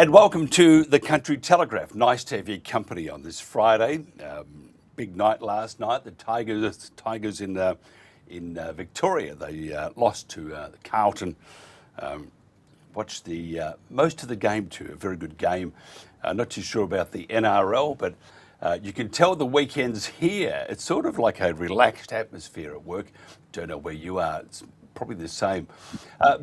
And welcome to the Country Telegraph. Nice to have your company on this Friday. Big night last night. The Tigers in Victoria, they lost to Carlton. Watched the most of the game too. A very good game. Not too sure about the NRL, but you can tell the weekends here. It's sort of like a relaxed atmosphere at work. Don't know where you are. It's probably the same.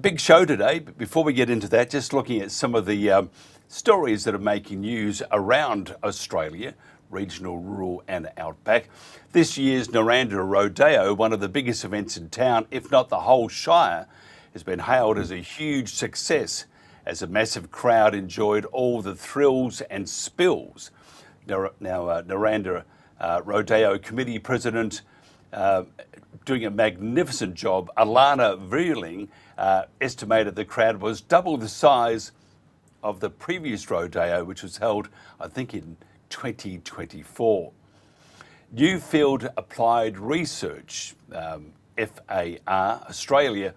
Big show today, but before we get into that, just looking at some of the stories that are making news around Australia, regional, rural and outback. This year's Narrandera Rodeo, one of the biggest events in town, if not the whole Shire, has been hailed as a huge success as a massive crowd enjoyed all the thrills and spills. Now Narrandera Rodeo Committee President doing a magnificent job, Alana Vreeling, estimated the crowd was double the size of the previous rodeo, which was held, I think, in 2024. Newfield Applied Research, FAR Australia,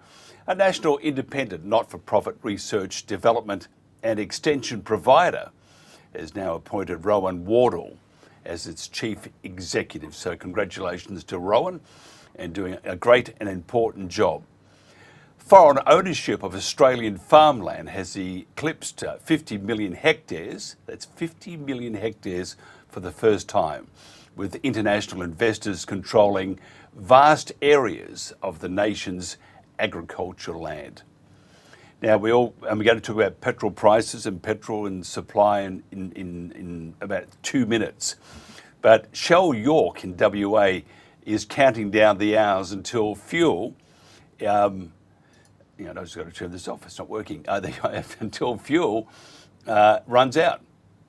a national independent not-for-profit research, development and extension provider, has now appointed Rowan Wardle as its chief executive. So congratulations to Rowan, and doing a great and important job. Foreign ownership of Australian farmland has eclipsed 50 million hectares. That's 50 million hectares for the first time, with international investors controlling vast areas of the nation's agricultural land. Now we're going to talk about petrol prices and petrol and supply in about 2 minutes. But Shell York in WA is counting down the hours until fuel. I just got to turn this off. It's not working. Until fuel runs out,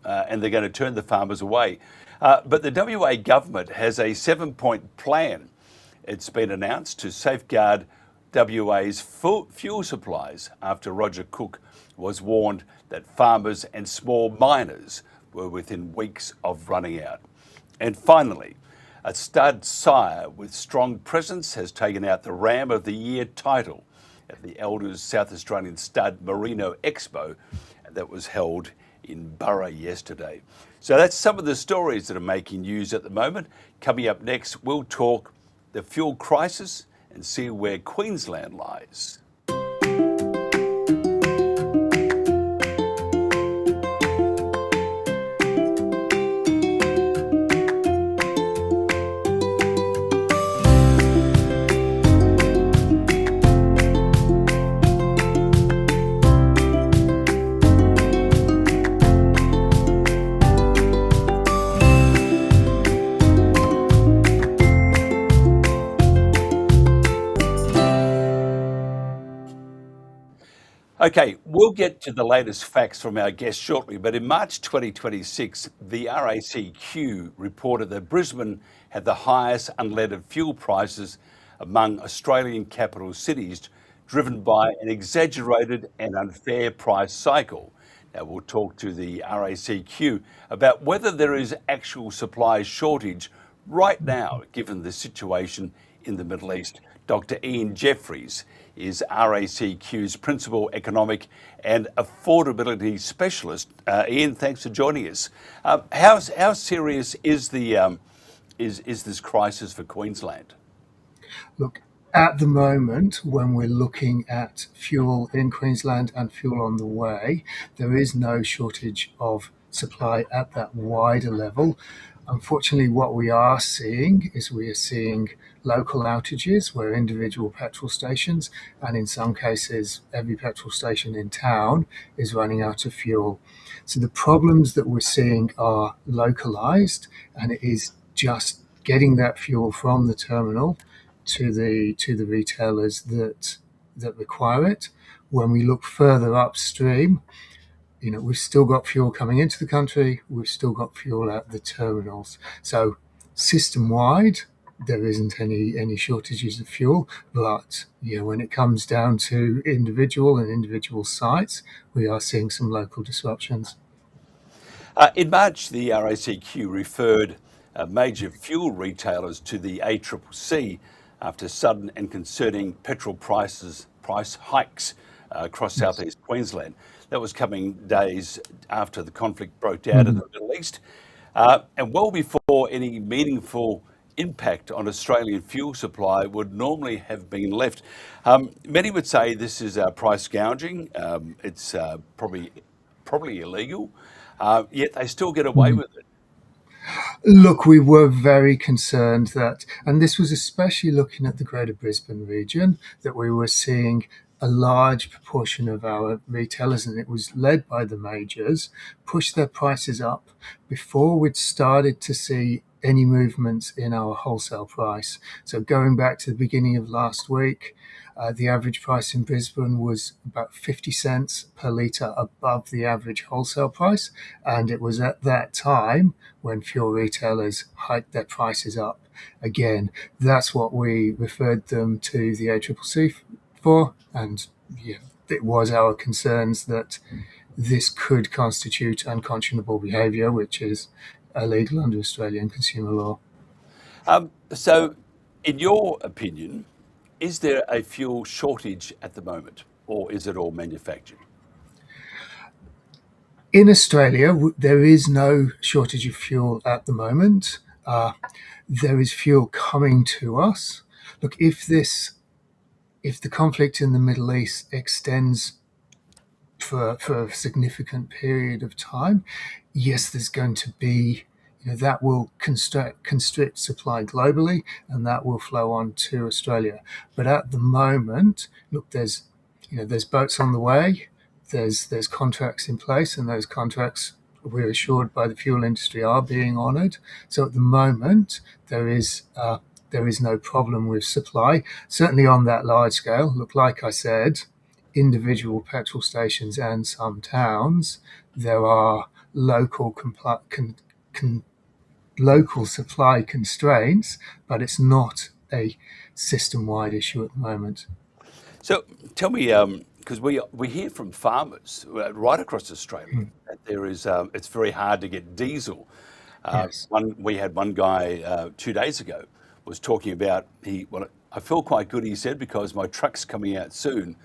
and they're going to turn the farmers away. But the WA government has a 7-point plan. It's been announced to safeguard WA's fuel supplies after Roger Cook was warned that farmers and small miners were within weeks of running out. And finally, a stud sire with strong presence has taken out the Ram of the Year title at the Elders South Australian Stud Merino Expo that was held in Burra yesterday. So that's some of the stories that are making news at the moment. Coming up next, we'll talk the fuel crisis and see where Queensland lies. Okay, we'll get to the latest facts from our guest shortly, but in March 2026, the RACQ reported that Brisbane had the highest unleaded fuel prices among Australian capital cities, driven by an exaggerated and unfair price cycle. Now, we'll talk to the RACQ about whether there is actual supply shortage right now, given the situation in the Middle East. Dr. Ian Jeffries is RACQ's Principal Economic and Affordability Specialist. Ian, thanks for joining us. How serious is this crisis for Queensland? Look, at the moment, when we're looking at fuel in Queensland and fuel on the way, there is no shortage of supply at that wider level. Unfortunately, what we are seeing is local outages where individual petrol stations, and in some cases, every petrol station in town is running out of fuel. So the problems that we're seeing are localized, and it is just getting that fuel from the terminal to the retailers that require it. When we look further upstream, we've still got fuel coming into the country, we've still got fuel at the terminals. So system-wide, there isn't any shortages of fuel, but when it comes down to individual sites, we are seeing some local disruptions. In March, the RACQ referred major fuel retailers to the ACCC after sudden and concerning petrol price hikes across Yes. southeast Queensland. That was coming days after the conflict broke out in the Middle East, and well before any meaningful impact on Australian fuel supply would normally have been left. Many would say this is price gouging. It's probably illegal, yet they still get away Mhm. with it. Look, we were very concerned that, and this was especially looking at the Greater Brisbane region, that we were seeing a large proportion of our retailers, and it was led by the majors, push their prices up before we'd started to see any movements in our wholesale price. So going back to the beginning of last week, the average price in Brisbane was about 50 cents per litre above the average wholesale price. And it was at that time when fuel retailers hiked their prices up. Again, that's what we referred them to the ACCC for. And yeah, it was our concerns that this could constitute unconscionable behaviour, which is illegal under Australian consumer law. So, in your opinion, is there a fuel shortage at the moment, or is it all manufactured? In Australia, there is no shortage of fuel at the moment. There is fuel coming to us. Look, if the conflict in the Middle East extends for a significant period of time, yes, there's going to be, that will constrict supply globally, and that will flow on to Australia. But at the moment, look, there's boats on the way, there's contracts in place, and those contracts, we're assured by the fuel industry, are being honoured. So at the moment, there is no problem with supply, certainly on that large scale. Look, like I said, individual petrol stations and some towns, there are local supply constraints, but it's not a system-wide issue at the moment. So, tell me, because we hear from farmers right across Australia Mm. that there is it's very hard to get diesel. Yes. We had one guy 2 days ago was talking about I feel quite good, he said, because my truck's coming out soon.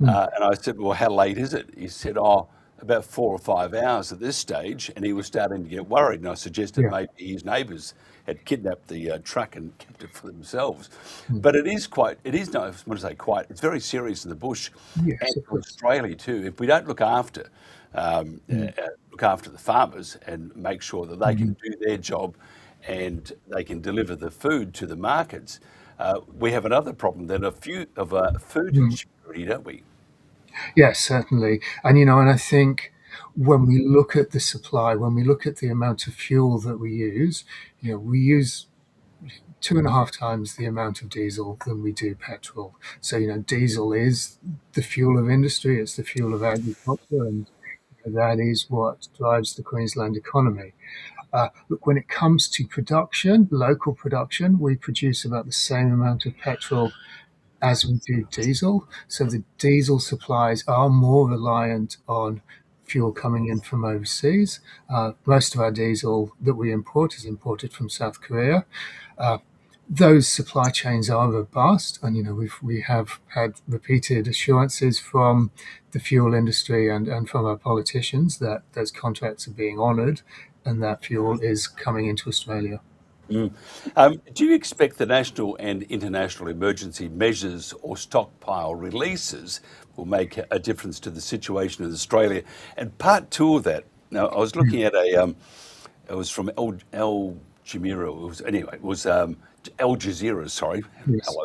Mm. And I said, well, how late is it? He said, oh, about 4 or 5 hours at this stage. And he was starting to get worried. And I suggested Yeah. maybe his neighbours had kidnapped the truck and kept it for themselves. Mm. But no, I want to say quite, it's very serious in the bush and Yes, of for course. Australia too. If we don't Mm. look after the farmers and make sure that they can Mhm. do their job and they can deliver the food to the markets, we have another problem then of food Mm. insecurity, don't we? Yes, certainly. And I think when we look at the supply, when we look at the amount of fuel that we use 2.5 times the amount of diesel than we do petrol. So, diesel is the fuel of industry, it's the fuel of agriculture, and that is what drives the Queensland economy. Look, when it comes to production, local production, we produce about the same amount of petrol as we do diesel. So the diesel supplies are more reliant on fuel coming in from overseas. Most of our diesel that we import is imported from South Korea. Uh, those supply chains are robust, and we have had repeated assurances from the fuel industry and from our politicians that those contracts are being honoured and that fuel is coming into Australia. Mm. Do you expect the national and international emergency measures or stockpile releases will make a difference to the situation in Australia? And part two of that, now I was looking at it was from El Jazeera, it was Al Jazeera, sorry, Yes.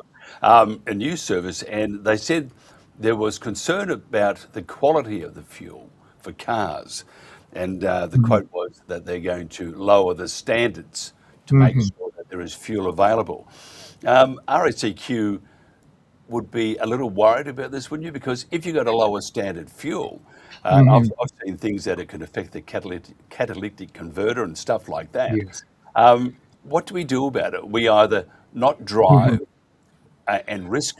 hello, a news service, and they said there was concern about the quality of the fuel for cars. And the Mhm. quote was that they're going to lower the standards to make Mhm. sure that there is fuel available. RACQ would be a little worried about this, wouldn't you? Because if you've got a lower standard fuel, Mhm. I've seen things that it can affect the catalytic converter and stuff like that. Yes. What do we do about it? We either not Mhm. drive and risk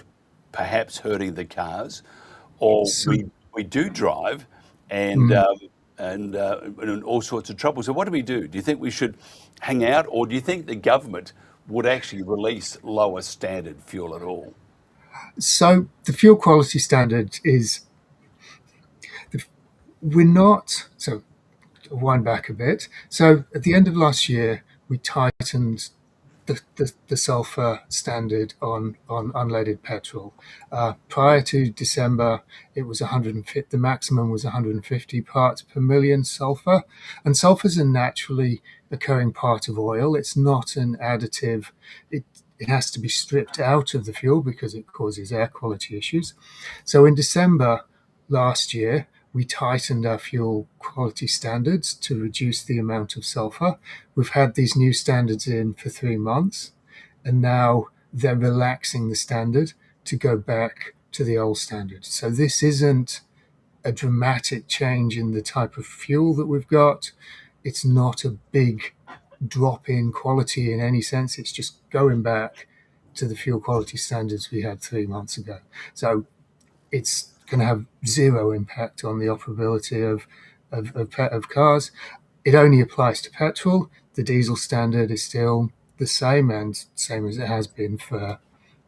perhaps hurting the cars, or So, we do drive and mm, and all sorts of trouble. So what do we do? Do you think we should hang out, or do you think the government would actually release lower standard fuel at all? so the fuel quality standard is we're not. So wind back a bit. So at the end of last year, we tightened the sulfur standard on unleaded petrol. Prior to December, it was 150. The maximum was 150 parts per million sulfur, and sulfur is a naturally occurring part of oil. It's not an additive. It has to be stripped out of the fuel because it causes air quality issues. So in December last year, we tightened our fuel quality standards to reduce the amount of sulfur. We've had these new standards in for 3 months, and now they're relaxing the standard to go back to the old standard. So this isn't a dramatic change in the type of fuel that we've got. It's not a big drop in quality in any sense. It's just going back to the fuel quality standards we had 3 months ago. So it's going to have zero impact on the operability of cars. It only applies to petrol. The diesel standard is still the same, and same as it has been for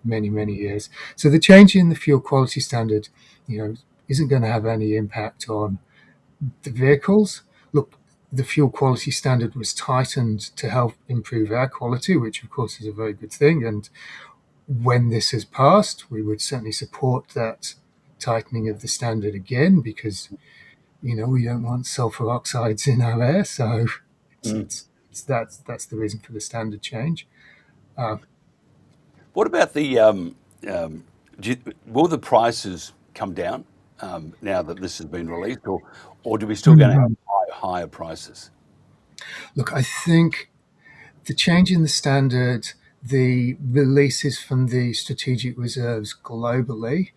many, many years. So the change in the fuel quality standard, isn't going to have any impact on the vehicles. Look, the fuel quality standard was tightened to help improve air quality, which of course is a very good thing. And when this has passed, we would certainly support that tightening of the standard again, because we don't want sulfur oxides in our air. So that's the reason for the standard change. What about will the prices come down now that this has been released, or do we still going to have higher prices? Look, I think the change in the standard, the releases from the strategic reserves globally,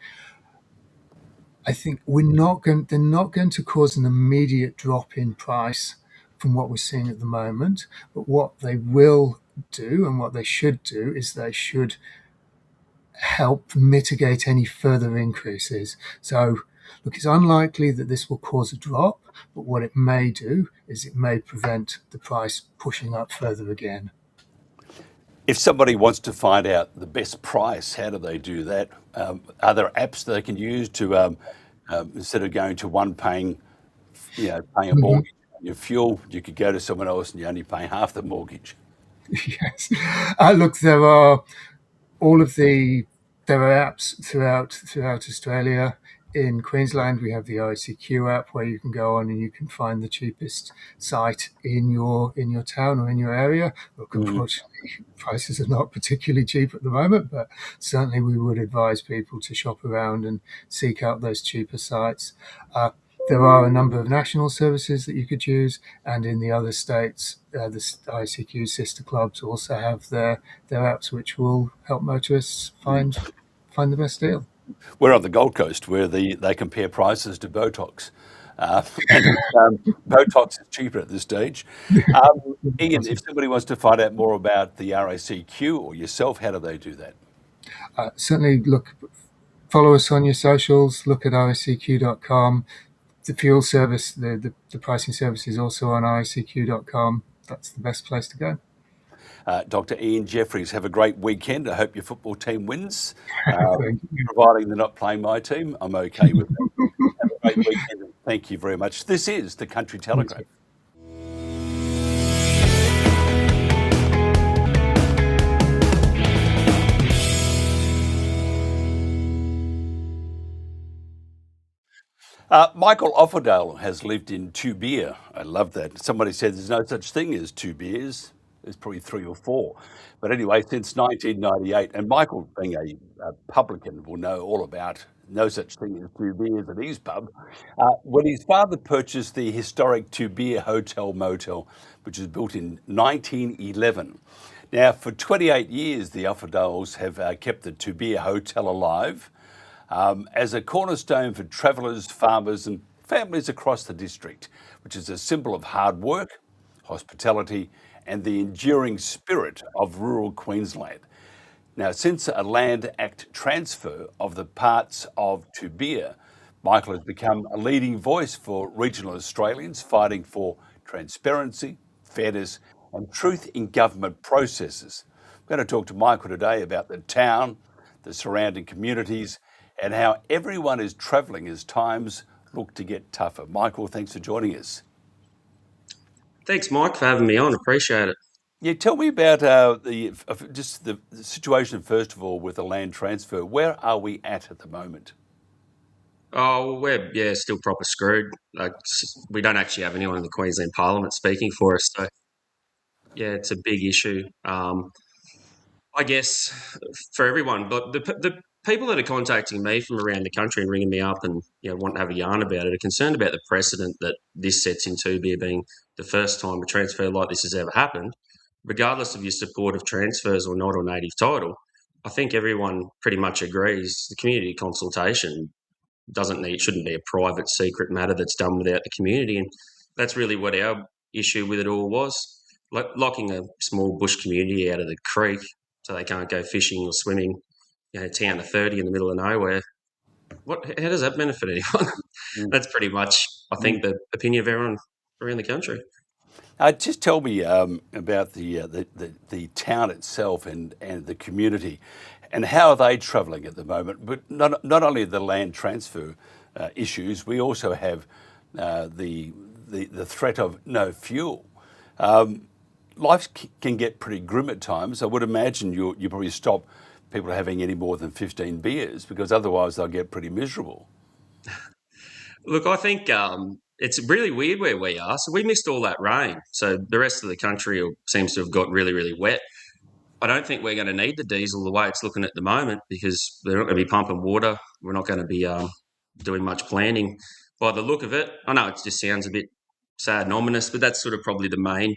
I think they're not going to cause an immediate drop in price from what we're seeing at the moment. But what they will do, and what they should do, is they should help mitigate any further increases. So look, it's unlikely that this will cause a drop, but what it may do is it may prevent the price pushing up further again. If somebody wants to find out the best price, how do they do that? Are there apps they can use to, instead of going to one paying a mortgage on your fuel, you could go to someone else and you only pay half the mortgage? Yes. Look, there are apps throughout Australia. In Queensland, we have the RACQ app where you can go on and you can find the cheapest site in your town or in your area. Look, unfortunately, prices are not particularly cheap at the moment, but certainly we would advise people to shop around and seek out those cheaper sites. There are a number of national services that you could use, and in the other states, the RACQ sister clubs also have their apps which will help motorists find the best deal. We're on the Gold Coast where they compare prices to Botox. Botox is cheaper at this stage. Ian, if somebody wants to find out more about the RACQ or yourself, how do they do that? Certainly, follow us on your socials, look at racq.com. The fuel service, the pricing service is also on racq.com. That's the best place to go. Dr. Ian Jeffries, have a great weekend. I hope your football team wins. Providing they're not playing my team, I'm okay with that. Have a great weekend. Thank you very much. This is the Country Telegraph. Micheal Offerdahl has lived in Toobeah. I love that. Somebody said there's no such thing as two beers. There's probably 3 or 4. But anyway, since 1998, and Micheal, being a publican, will know all about no such thing as 2 beers at his pub. When his father purchased the historic Toobeah Hotel Motel, which was built in 1911. Now, for 28 years, the Offerdahls have kept the Toobeah Hotel alive as a cornerstone for travellers, farmers and families across the district, which is a symbol of hard work, hospitality and the enduring spirit of rural Queensland. Now, since a Land Act transfer of the parts of Toobeah, Micheal has become a leading voice for regional Australians fighting for transparency, fairness and truth in government processes. I'm going to talk to Micheal today about the town, the surrounding communities and how everyone is travelling as times look to get tougher. Micheal, thanks for joining us. Thanks, Mike, for having me on. Appreciate it. Yeah, tell me about the situation first of all with the land transfer. Where are we at the moment? Oh, we're still proper screwed. Like, we don't actually have anyone in the Queensland Parliament speaking for us. So yeah, it's a big issue. I guess for everyone, but the people that are contacting me from around the country and ringing me up and want to have a yarn about it are concerned about the precedent that this sets in Toobeah being the first time a transfer like this has ever happened, regardless of your support of transfers or not or native title. I think everyone pretty much agrees the community consultation shouldn't be a private secret matter that's done without the community, and that's really what our issue with it all was. Like locking a small bush community out of the creek so they can't go fishing or swimming, town of 30 in the middle of nowhere. How does that benefit anyone? That's pretty much, I think, the opinion of everyone around the country. Just tell me about the town itself and the community, and how are they travelling at the moment? But not only the land transfer issues, we also have the threat of no fuel. Life can get pretty grim at times. I would imagine you probably stop people having any more than 15 beers, because otherwise they'll get pretty miserable. Look, I think it's really weird where we are. So we missed all that rain. So the rest of the country seems to have got really, really wet. I don't think we're going to need the diesel the way it's looking at the moment, because they're not going to be pumping water. We're not going to be doing much planting. By the look of it, I know it just sounds a bit sad and ominous, but that's sort of probably the main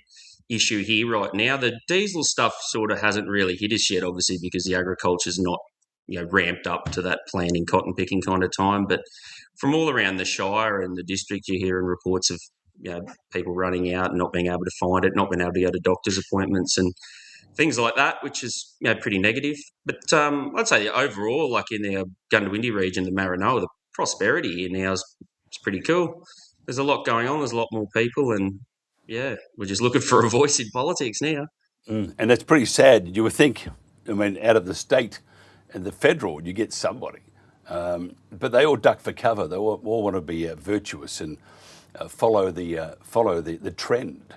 issue here right now. The diesel stuff sort of hasn't really hit us yet, obviously, because the agriculture's not ramped up to that planting, cotton picking kind of time. But from all around the Shire and the district, you're hearing reports of people running out and not being able to find it, not being able to go to doctor's appointments and things like that, which is pretty negative. But I'd say overall, like in the Gundawindi region, the Maranoa, the prosperity here now is pretty cool. There's a lot going on. There's a lot more people, and we're just looking for a voice in politics now. And that's pretty sad. You would think, out of the state and the federal, you get somebody. But they all duck for cover. They all want to be virtuous and follow the trend.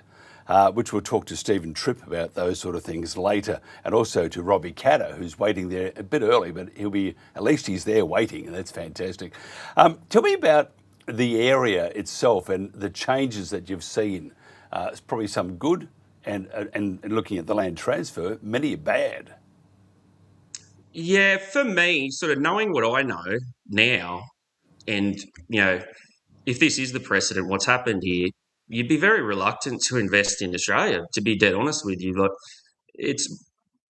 Which we'll talk to Stephen Tripp about those sort of things later, and also to Robbie Catter, who's waiting there a bit early, but at least he's there waiting, and that's fantastic. Tell me about the area itself and the changes that you've seen. It's probably some good, and looking at the land transfer, many are bad. Yeah, for me, sort of knowing what I know now, and if this is the precedent, what's happened here, you'd be very reluctant to invest in Australia, to be dead honest with you. Like,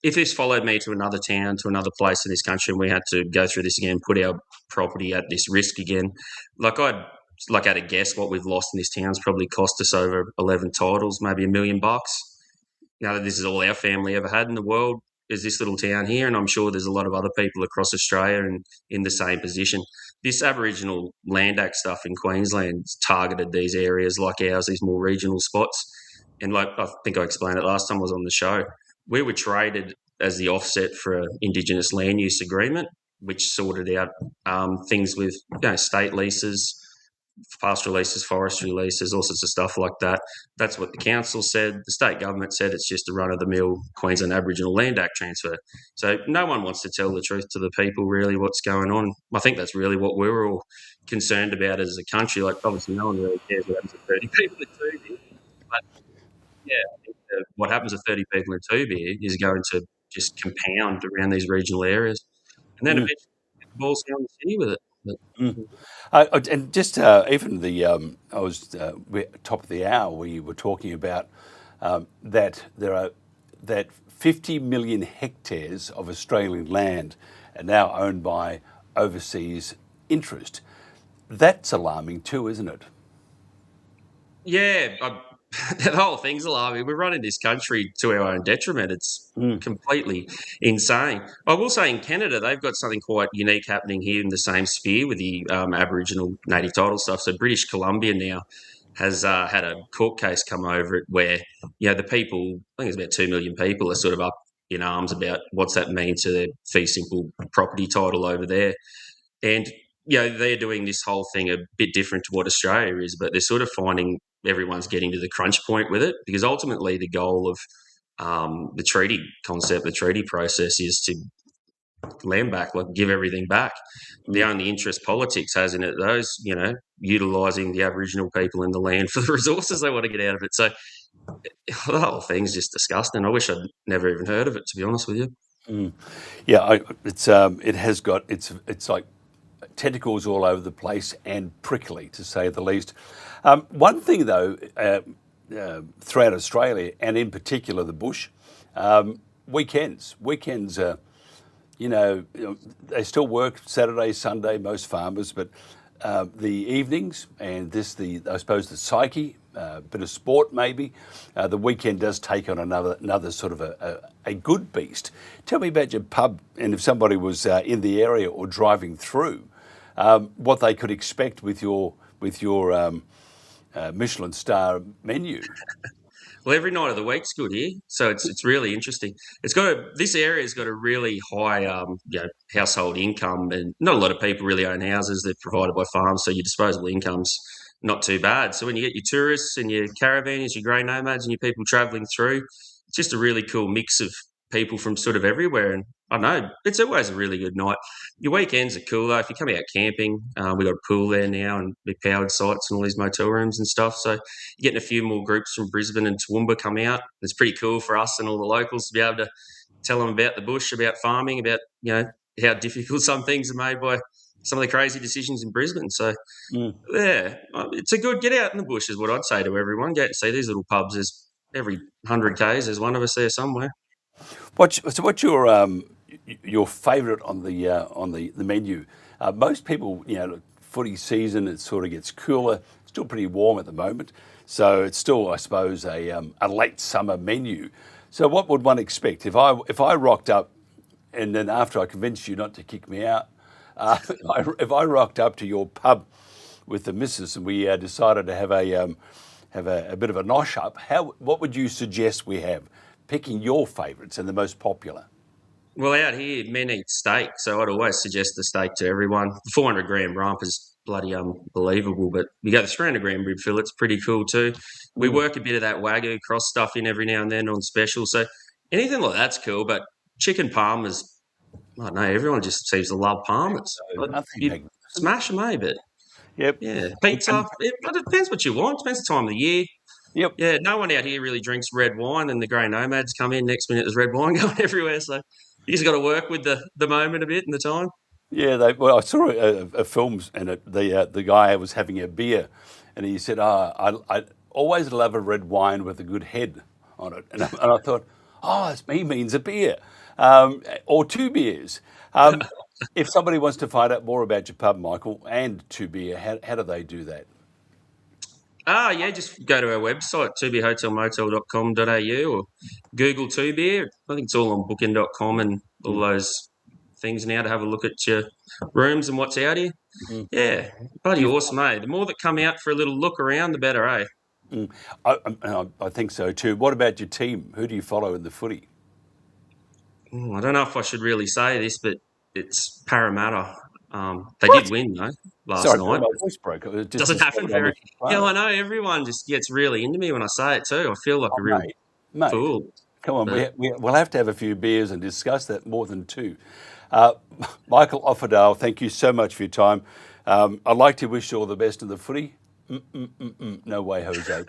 if this followed me to another town, to another place in this country, and we had to go through this again, put our property at this risk again, I'd at a guess what we've lost in this town's probably cost us over 11 titles, maybe $1 million. This is all our family ever had in the world, is this little town here, and I'm sure there's a lot of other people across Australia in the same position. This Aboriginal Land Act stuff in Queensland targeted these areas like ours, these more regional spots. And like I think I explained it last time I was on the show, we were traded as the offset for an Indigenous land use agreement, which sorted out things with state leases, pastoral leases, forestry leases, all sorts of stuff like that. That's what the council said. The state government said it's just a run-of-the-mill Queensland Aboriginal Land Act transfer. So no one wants to tell the truth to the people, really, what's going on. I think that's really what we're all concerned about as a country. Like, obviously, no one really cares what happens to 30 people in Toobeah. But, I think what happens to 30 people in Toobeah is going to just compound around these regional areas. And then eventually the ball's down the city with it. And just even I was top of the hour. We were talking about that that 50 million hectares of Australian land are now owned by overseas interest. That's alarming too, isn't it? Yeah, the whole thing's alarming. We're running this country to our own detriment. It's completely insane. I will say in Canada, they've got something quite unique happening here in the same sphere with the Aboriginal native title stuff. So British Columbia now has had a court case come over it where, the people, I think it's about 2 million people, are sort of up in arms about what's that mean to their fee simple property title over there. And they're doing this whole thing a bit different to what Australia is, but they're sort of finding everyone's getting to the crunch point with it, because ultimately the goal of the treaty concept, the treaty process, is to land back, like give everything back. The only interest politics has in it, those, utilising the Aboriginal people in the land for the resources they want to get out of it. So the whole thing's just disgusting. I wish I'd never even heard of it, to be honest with you. Yeah, it has got it's like tentacles all over the place and prickly, to say the least. One thing though, throughout Australia and in particular the bush, weekends. They still work Saturday, Sunday, most farmers, but the evenings and I suppose the psyche, bit of sport maybe, the weekend does take on another sort of a good beast. Tell me about your pub, and if somebody was in the area or driving through, what they could expect with your Michelin star menu. Well, every night of the week's good here, so it's really interesting. This area's got a really high household income, and not a lot of people really own houses. They're provided by farms, so your disposable income's not too bad. So when you get your tourists and your caravanners, your grey nomads, and your people travelling through, it's just a really cool mix of people from sort of everywhere. And I don't know, it's always a really good night. Your weekends are cool though. If you come out camping, we've got a pool there now and big powered sites and all these motel rooms and stuff. So you're getting a few more groups from Brisbane and Toowoomba come out. It's pretty cool for us and all the locals to be able to tell them about the bush, about farming, about how difficult some things are made by some of the crazy decisions in Brisbane. So yeah, it's a good get out in the bush is what I'd say to everyone. Go out and see these little pubs. There's every 100 k's. There's one of us there somewhere. What's your favourite on the menu? Most people, footy season, it sort of gets cooler. Still pretty warm at the moment, so it's still, I suppose, a late summer menu. So what would one expect if I rocked up, and then after I convinced you not to kick me out, if I rocked up to your pub with the missus and we decided to have a bit of a nosh up, what would you suggest we have? Picking your favourites and the most popular. Well, out here, men eat steak, so I'd always suggest the steak to everyone. The 400 gram rump is bloody unbelievable, but you go the 300 gram rib fillet's pretty cool too. We work a bit of that Wagyu cross stuff in every now and then on special, so anything like that's cool. But chicken parmas, I don't know, everyone just seems to love parmas. You smash them, but yep, yeah, pizza. It depends what you want. Depends the time of the year. Yep. Yeah, no one out here really drinks red wine, and the grey nomads come in. Next minute, there's red wine going everywhere. So you just got to work with the moment a bit and the time. Yeah, I saw a film, and the guy was having a beer, and he said, I always love a red wine with a good head on it. And I thought, he means a beer, or two beers. If somebody wants to find out more about your pub, Micheal, and Toobeah, how do they do that? Just go to our website, toobeahhotelmotel.com.au, or Google Toobeah. I think it's all on booking.com and all those things now to have a look at your rooms and what's out here. Yeah, bloody awesome, eh? The more that come out for a little look around, the better, eh? I think so too. What about your team? Who do you follow in the footy? I don't know if I should really say this, but it's Parramatta. They did win though last night. My voice broke. It doesn't happen very. Yeah, I know everyone just gets really into me when I say it too. I feel like a real fool. Come on, we'll have to have a few beers and discuss that more than two. Micheal Offerdahl, thank you so much for your time. I'd like to wish you all the best in the footy. No way, Jose.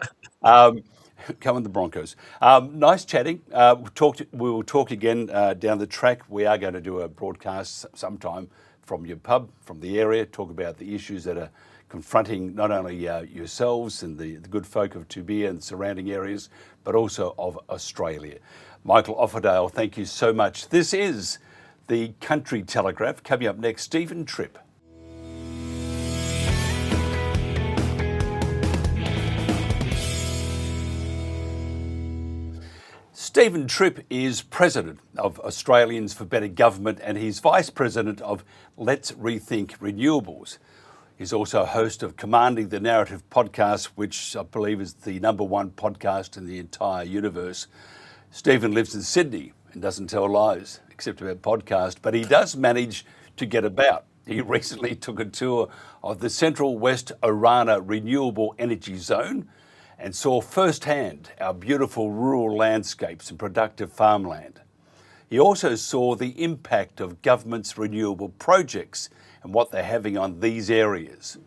Come on, the Broncos. Nice chatting. We will talk again down the track. We are going to do a broadcast sometime from your pub, from the area, talk about the issues that are confronting not only yourselves and the good folk of Toobeah and surrounding areas, but also of Australia. Micheal Offerdahl, thank you so much. This is the Country Telegraph. Coming up next, Stephen Tripp. Stephen Tripp is President of Australians for Better Government, and he's Vice President of Let's Rethink Renewables. He's also host of Commanding the Narrative podcast, which I believe is the #1 podcast in the entire universe. Stephen lives in Sydney and doesn't tell lies, except about podcast, but he does manage to get about. He recently took a tour of the Central West Orana Renewable Energy Zone and saw firsthand our beautiful rural landscapes and productive farmland. He also saw the impact of government's renewable projects and what they're having on these areas.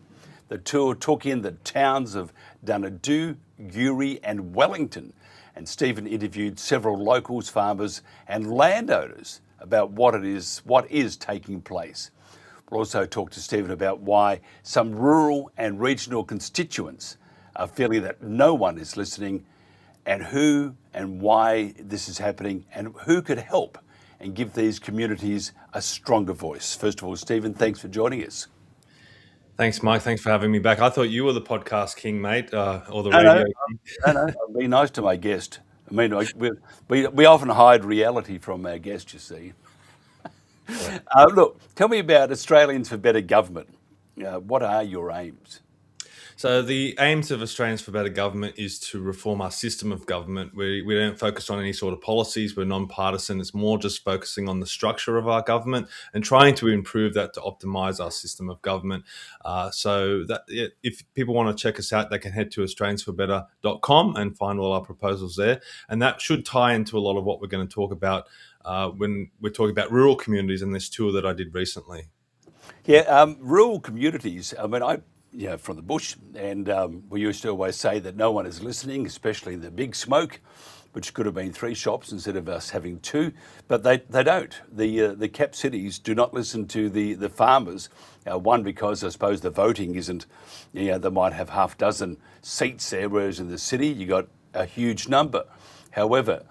The tour took in the towns of Dunedoo, Guri and Wellington, and Stephen interviewed several locals, farmers and landowners about what is taking place. We'll also talk to Stephen about why some rural and regional constituents are feeling that no one is listening, and who and why this is happening, and who could help and give these communities a stronger voice. First of all, Stephen, thanks for joining us. Thanks, Mike. Thanks for having me back. I thought you were the podcast king, mate, or the No, radio no, king. no. Be nice to my guest. I mean, we often hide reality from our guests, you see. Look, tell me about Australians for Better Government. What are your aims? So the aims of Australians for Better Government is to reform our system of government. We don't focus on any sort of policies. We're non-partisan. It's more just focusing on the structure of our government and trying to improve that to optimise our system of government. So that if people want to check us out, they can head to australiansforbetter.com and find all our proposals there. And that should tie into a lot of what we're going to talk about when we're talking about rural communities in this tour that I did recently. Yeah, rural communities. I mean, from the bush, and we used to always say that no one is listening, especially the big smoke, which could have been 3 shops instead of us having 2, but they don't. The cap cities do not listen to the farmers. One, because I suppose the voting isn't, they might have half dozen seats there, whereas in the city you got a huge number. However,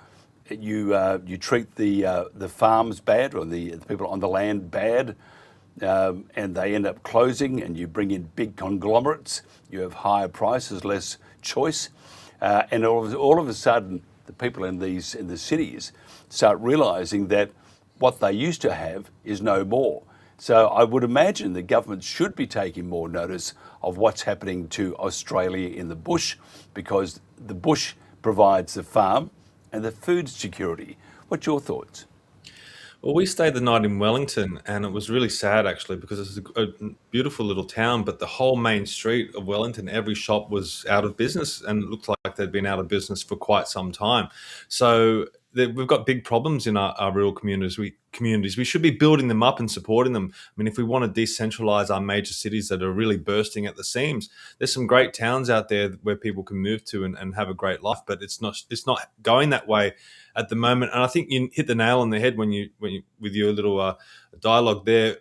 you treat the farms bad, or the people on the land bad. And they end up closing, and you bring in big conglomerates. You have higher prices, less choice, and all of a sudden, the people in the cities start realising that what they used to have is no more. So I would imagine the government should be taking more notice of what's happening to Australia in the bush, because the bush provides the farm and the food security. What's your thoughts? Well, we stayed the night in Wellington, and it was really sad, actually, because it's a beautiful little town, but the whole main street of Wellington, every shop was out of business, and it looked like they'd been out of business for quite some time. So we've got big problems in our rural communities. We should be building them up and supporting them. I mean, if we want to decentralise our major cities that are really bursting at the seams, there's some great towns out there where people can move to and have a great life, but it's not going that way at the moment. And I think you hit the nail on the head when you with your little dialogue there.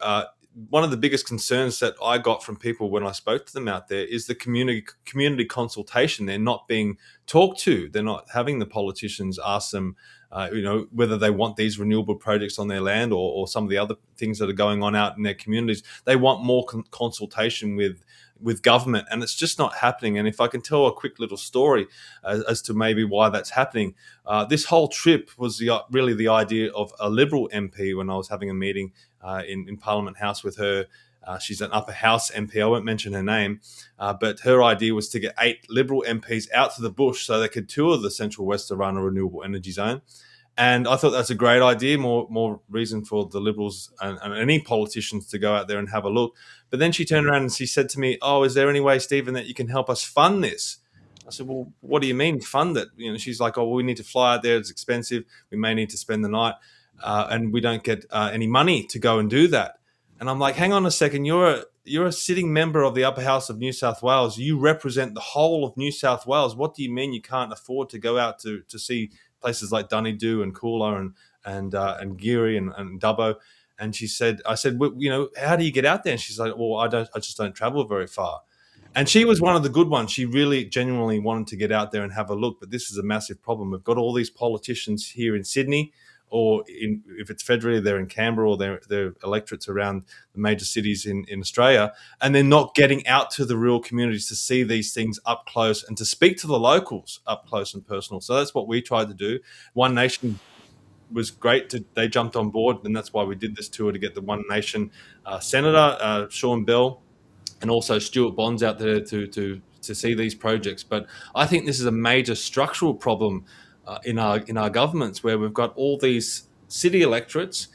One of the biggest concerns that I got from people when I spoke to them out there is the community consultation. They're not being talked to. They're not having the politicians ask them, whether they want these renewable projects on their land or some of the other things that are going on out in their communities. They want more consultation with government, and it's just not happening. And if I can tell a quick little story as to maybe why that's happening, this whole trip was really the idea of a Liberal MP when I was having a meeting in Parliament House with her. She's an upper house MP. I won't mention her name, but her idea was to get 8 Liberal MPs out to the bush so they could tour the Central West Orana Renewable Energy Zone. And I thought that's a great idea, more reason for the Liberals and any politicians to go out there and have a look. But then she turned around and she said to me, "Oh, is there any way, Stephen, that you can help us fund this?" I said, "Well, what do you mean fund it?" She's like, "Oh, well, we need to fly out there. It's expensive. We may need to spend the night, and we don't get any money to go and do that." And I'm like, "Hang on a second. You're a sitting member of the Upper House of New South Wales. You represent the whole of New South Wales. What do you mean you can't afford to go out to see places like Dunedoo and Coolah and Giri and Dubbo?" And I said, "Well, how do you get out there?" And she's like, "Well, I just don't travel very far." And she was one of the good ones. She really genuinely wanted to get out there and have a look. But this is a massive problem. We've got all these politicians here in Sydney, or if it's federally, they're in Canberra, or their electorates around the major cities in Australia, and they're not getting out to the rural communities to see these things up close and to speak to the locals up close and personal. So that's what we tried to do. One Nation was great. They jumped on board, and that's why we did this tour, to get the One Nation Senator, Sean Bell, and also Stuart Bonds out there to see these projects. But I think this is a major structural problem in our governments, where we've got all these city electorates.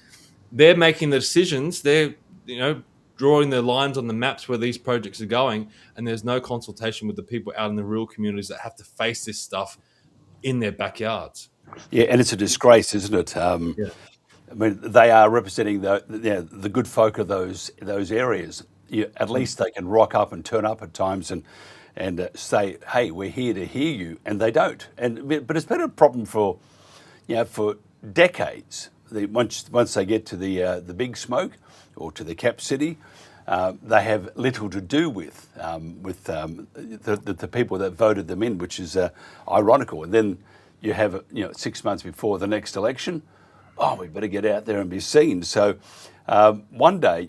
They're making the decisions. They're drawing the lines on the maps where these projects are going, and there's no consultation with the people out in the rural communities that have to face this stuff in their backyards. Yeah, and it's a disgrace, isn't it? Yeah. I mean, they are representing the good folk of those areas. At least they can rock up and turn up at times and say, "Hey, we're here to hear you," and they don't. But it's been a problem for for decades. Once they get to the big smoke or to the cap city, they have little to do with the people that voted them in, which is ironical. And then you have 6 months before the next election. Oh, we better get out there and be seen. So one day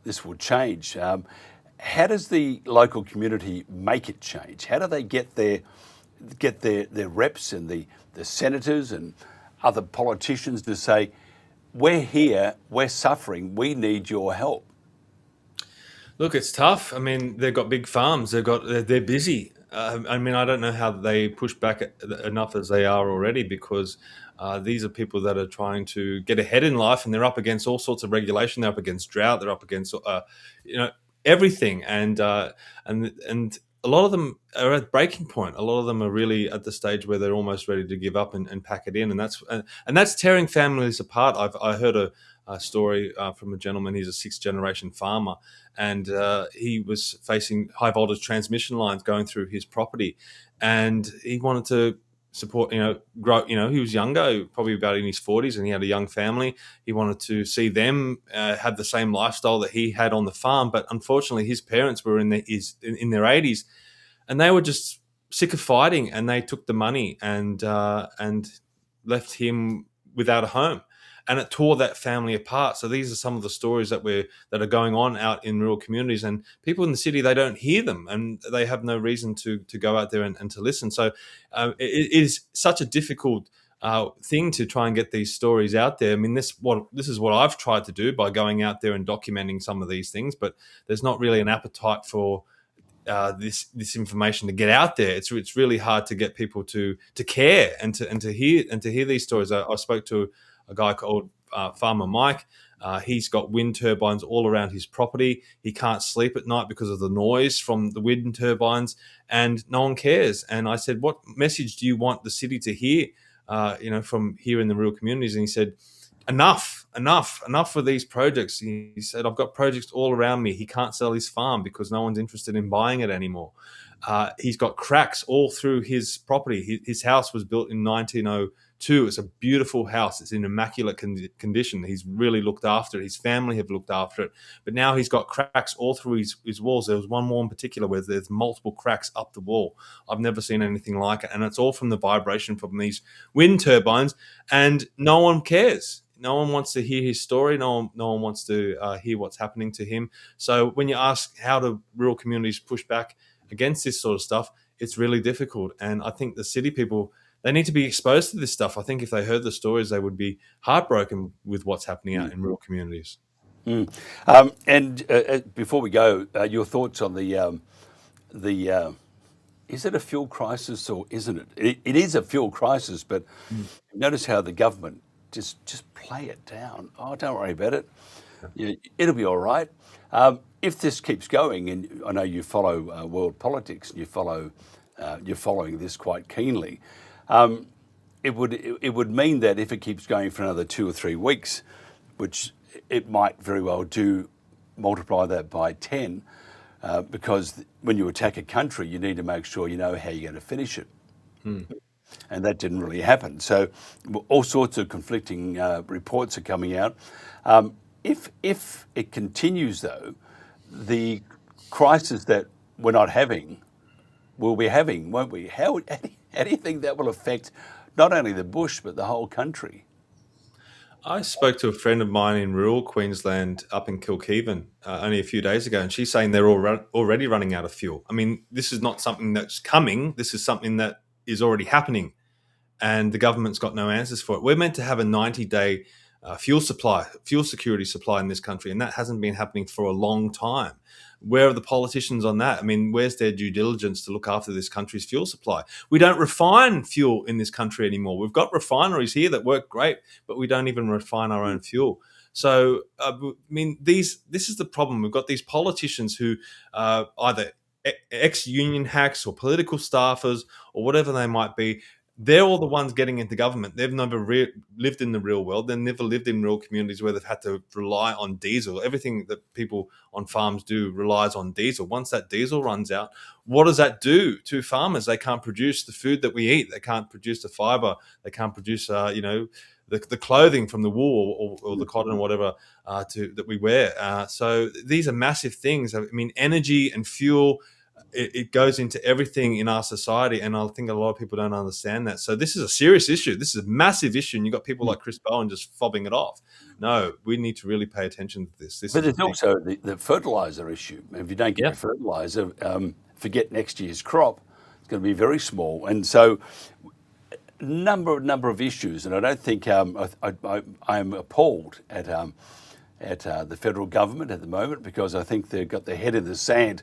this will change. How does the local community make it change? How do they get their reps and the senators and other politicians to say, we're here, we're suffering, we need your help? Look, it's tough. I mean, they've got big farms. They're busy. I mean, I don't know how they push back enough as they are already, because these are people that are trying to get ahead in life, and they're up against all sorts of regulation. They're up against drought. They're up against everything, and a lot of them are at breaking point. A lot of them are really at the stage where they're almost ready to give up and pack it in, and that's tearing families apart. I heard a story from a gentleman. He's a 6th generation farmer, and he was facing high voltage transmission lines going through his property, and he wanted to support, grow. He was younger, probably about in his 40s, and he had a young family. He wanted to see them have the same lifestyle that he had on the farm, but unfortunately, his parents were in their 80s, and they were just sick of fighting, and they took the money and left him without a home. And it tore that family apart. So these are some of the stories that are going on out in rural communities, and people in the city, they don't hear them, and they have no reason to go out there and to listen. So it is such a difficult thing to try and get these stories out there. I mean, this is what I've tried to do by going out there and documenting some of these things, but there's not really an appetite for this information to get out there. It's really hard to get people to care and to hear these stories. I spoke to a guy called Farmer Mike. He's got wind turbines all around his property. He can't sleep at night because of the noise from the wind turbines, and no one cares. And I said, what message do you want the city to hear, from here in the rural communities? And he said, enough for these projects. He said, I've got projects all around me. He can't sell his farm because no one's interested in buying it anymore. He's got cracks all through his property. His house was built in 1902. It's a beautiful house. It's in immaculate condition. He's really looked after it. His family have looked after it. But now he's got cracks all through his walls. There was one wall in particular where there's multiple cracks up the wall. I've never seen anything like it. And it's all from the vibration from these wind turbines. And no one cares. No one wants to hear his story. No one wants to hear what's happening to him. So when you ask how do rural communities push back against this sort of stuff, it's really difficult. And I think the city people, they need to be exposed to this stuff. I think if they heard the stories, they would be heartbroken with what's happening out in rural communities. And before we go, your thoughts on the is it a fuel crisis or isn't it? It is a fuel crisis, but notice how the government just play it down. Oh, don't worry about it. It'll be all right. If this keeps going, and I know you follow world politics, and you're following this quite keenly. It would mean that if it keeps going for another 2 or 3 weeks, which it might very well do, multiply that by 10, because when you attack a country, you need to make sure you know how you're going to finish it. And that didn't really happen. So all sorts of conflicting reports are coming out. If it continues, though, the crisis that we're not having, we'll be having, won't we? How do you think that will affect not only the bush, but the whole country? I spoke to a friend of mine in rural Queensland up in Kilkeven only a few days ago, and she's saying they're already running out of fuel. I mean, this is not something that's coming. This is something that is already happening, and the government's got no answers for it. We're meant to have a 90-day fuel security supply in this country, and that hasn't been happening for a long time. Where are the politicians on that? I mean, where's their due diligence to look after this country's fuel supply? We don't refine fuel in this country anymore. We've got refineries here that work great, but we don't even refine our own fuel. So, this is the problem. We've got these politicians who either ex-union hacks or political staffers or whatever they might be. They're all the ones getting into government. They've never lived in the real world. They've never lived in real communities where they've had to rely on diesel. Everything that people on farms do relies on diesel. Once that diesel runs out, what does that do to farmers? They can't produce the food that we eat. They can't produce the fiber. They can't produce, the clothing from the wool or the cotton or whatever that we wear. So these are massive things. I mean, energy and fuel, it goes into everything in our society, and I think a lot of people don't understand that. So this is a serious issue. This is a massive issue, and you've got people like Chris Bowen just fobbing it off. No, we need to really pay attention to this. But there's also the fertiliser issue. If you don't get Yeah. the fertiliser, forget next year's crop. It's going to be very small. And so number of issues, and I don't think I'm appalled at the federal government at the moment, because I think they've got their head in the sand.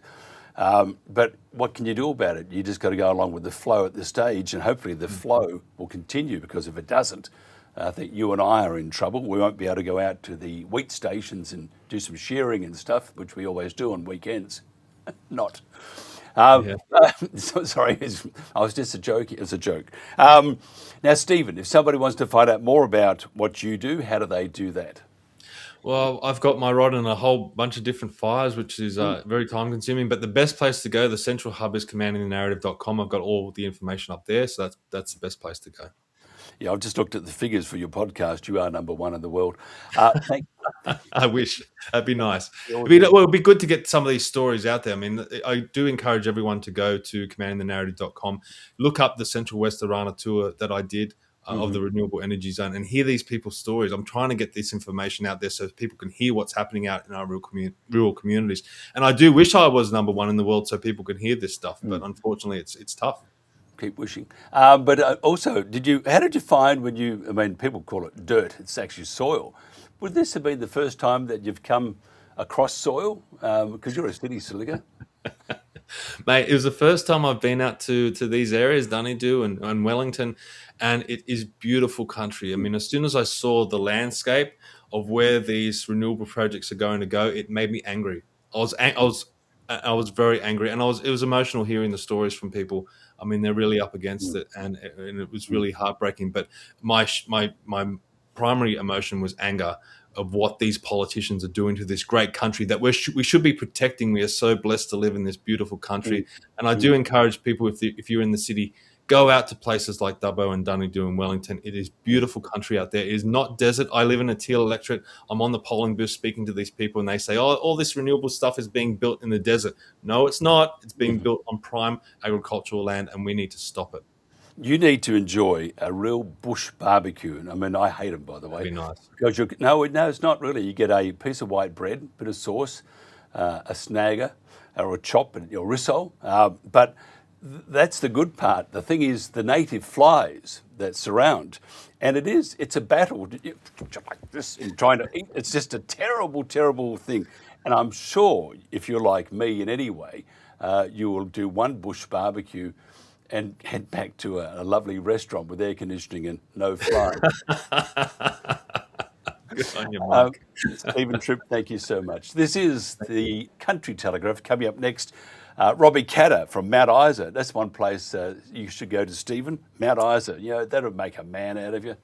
But what can you do about it? You just got to go along with the flow at this stage, and hopefully the flow will continue, because if it doesn't, I think you and I are in trouble. We won't be able to go out to the wheat stations and do some shearing and stuff, which we always do on weekends. Not. Sorry, I was just a joke. It was a joke. Now, Stephen, if somebody wants to find out more about what you do, how do they do that? Well, I've got my rod in a whole bunch of different fires, which is very time consuming. But the best place to go, the central hub, is commandingthenarrative.com. I've got all the information up there, so that's the best place to go. Yeah, I've just looked at the figures for your podcast. You are number one in the world. I wish. That'd be nice. It'd be good to get some of these stories out there. I mean, I do encourage everyone to go to commandingthenarrative.com, look up the Central West Arana tour that I did of the renewable energy zone, and hear these people's stories. I'm trying to get this information out there so people can hear what's happening out in our rural communities. And I do wish I was number one in the world so people can hear this stuff, but unfortunately it's tough. Keep wishing. But also, how did you find people call it dirt, it's actually soil. Would this have been the first time that you've come across soil? Because you're a city slicker. Mate, it was the first time I've been out to these areas, Dunedoo and Wellington, and it is beautiful country. I mean, as soon as I saw the landscape of where these renewable projects are going to go, it made me angry. I was very angry, and it was emotional hearing the stories from people. I mean, they're really up against it, and it was really heartbreaking. But my primary emotion was anger of what these politicians are doing to this great country that we should be protecting. We are so blessed to live in this beautiful country. And I do encourage people, if you're in the city, go out to places like Dubbo and Dunedoo and Wellington. It is beautiful country out there. It is not desert. I live in a teal electorate. I'm on the polling booth speaking to these people, and they say, oh, all this renewable stuff is being built in the desert. No, it's not. It's being built on prime agricultural land, and we need to stop it. You need to enjoy a real bush barbecue. I mean, I hate them, by the way. That'd be nice. Because no, it's not really. You get a piece of white bread, bit of sauce, a snagger, or a chop, and your rissole. But that's the good part. The thing is the native flies that surround, and it's a battle like this in trying to eat. It's just a terrible, terrible thing. And I'm sure if you're like me in any way, you will do one bush barbecue and head back to a lovely restaurant with air conditioning and no flies. Good on you, Mike. Stephen Tripp, thank you so much. This is the Country Telegraph. Coming up next, Robbie Catter from Mount Isa. That's one place you should go to, Stephen. Mount Isa. You know, that would make a man out of you.